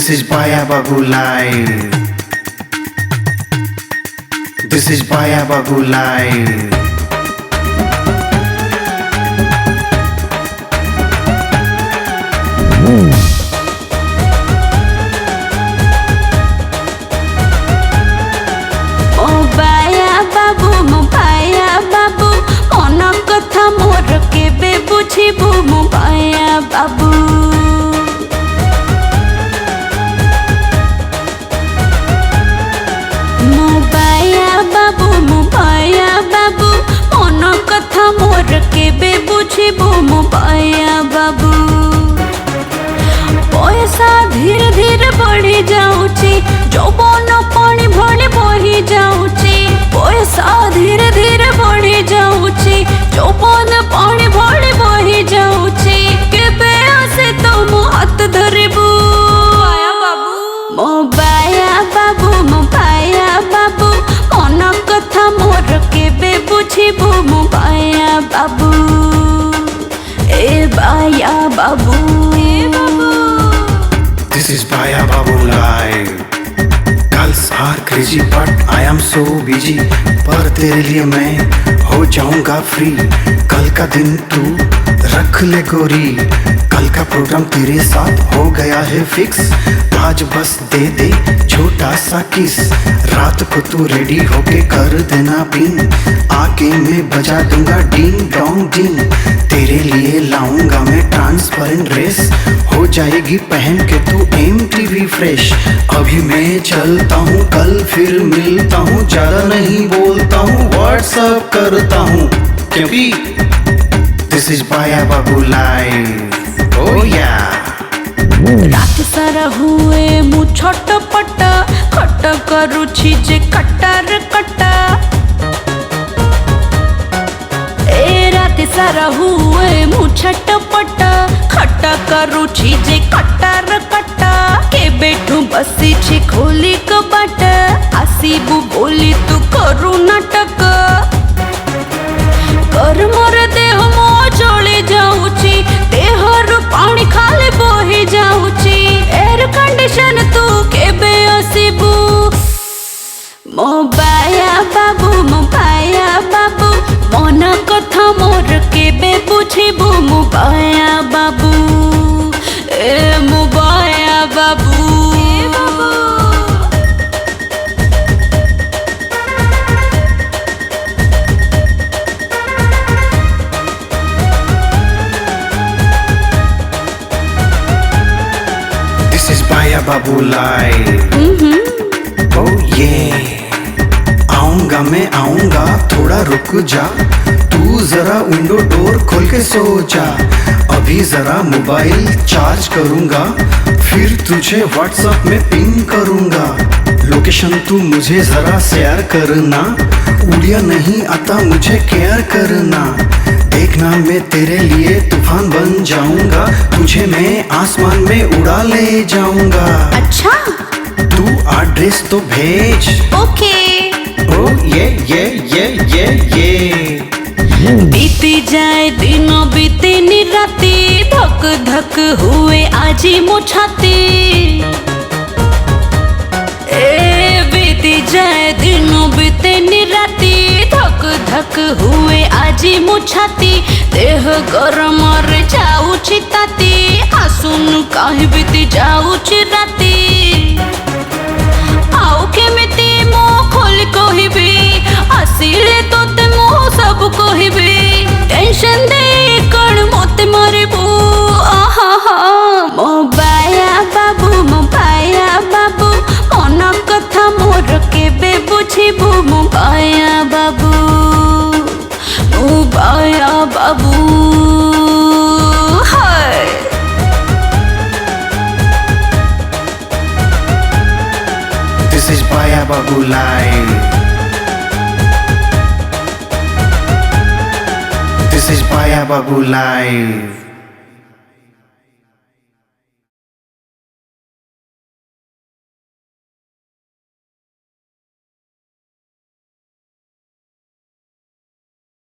This is Baya Babu Live. This is Baya Babu Live. बाबू मोबाया बाबू मोबाया बाबू मन कथा मोर केबे बुझिबू मोबाया बाबू पैसा धीरे धीरे बढ़ी जाउची जौवन पानी भली बही जाउची पैसा धीरे धीरे बढ़ी जाउची जौवन पानी भली बही जाउची केबे आसे तुम हाथ धरिबू मोबाया बाबू मोबाया बाबू मन कथा मोर केबे बुझिबू मोबाया बाबू ए बाया बाबू ए बाबू This is Baya Babu Live. Girls are crazy but I am so busy. पर तेरे लिए मैं हो जाऊंगा फ्री. कल का दिन तू रख ले गोरी. कल का प्रोग्राम तेरे साथ हो गया है फिक्स. आज बस दे दे छोटा सा किस. रात को तू रेडी होके कर देना पिन. आके मैं बजा दूंगा डिंग डोंग डिंग. तेरे लिए लाऊंगा मैं ट्रांसपेरेंट ड्रेस. हो जाएगी पहन के तू MTV फ्रेश. अभी मैं चलता हूँ कल फिर मिलता हूँ. ज्यादा नहीं बोलता हूँ व्हाट्सअप करता हूँ क्योंकि This is Baya Babu Live. Oh yeah. रात सारा हुए मु छटपट खट करुछि जे कटार कटा. ए रात सारा हुए मु छटपट खट करुछि जे कटार कटा. के बैठू बसी छी खोली कबाट. आसीबू बोली तू करू नाटक. कर मोर देह मो जली जाउची. देहर पानी खाली बही जाउची. एयर कंडीशन तू केबे आसीबू मोबाया बाबू मोबाया बाबू मन कथा मोर केबे बुझिबू मोबाया बाबू ए मोबाया बाबू ए बाबू. This is Baya Babu Live. Oh yeah. आऊंगा मैं आऊंगा थोड़ा रुक जा. तू जरा विंडो डोर खोल के सो जा. अभी जरा मोबाइल चार्ज करूंगा. फिर तुझे व्हाट्सएप में पिंग करूंगा. लोकेशन तू मुझे जरा शेयर करना. उड़िया नहीं आता मुझे केयर करना. देखना मैं तेरे लिए तूफान बन जाऊंगा. तुझे मैं आसमान में उड़ा ले जाऊंगा. अच्छा तू एड्रेस तो भेज. ओके ओ ये बीती जाए दिन बीते निराती. धक धक हुए आजी मो छाती. ए बीती जाए दिन बीते निराती. धक धक हुए आजी मो छाती. देह गरम रे जाउछि ताती. आसुन काहे बीती जाउछि राती. आउ केमिति मो खोली कहिबी. आसिले तोते मो सब कहिबी. टेंशन दे कण मते मारिबू. आहा मोबाया बाबू मोबाया बाबू मन कथा मोर केबे बुझिबू मोबाया बाबू मोबाया बाबू. हाय This is Baya Babu Live. This is Baya Babu Live.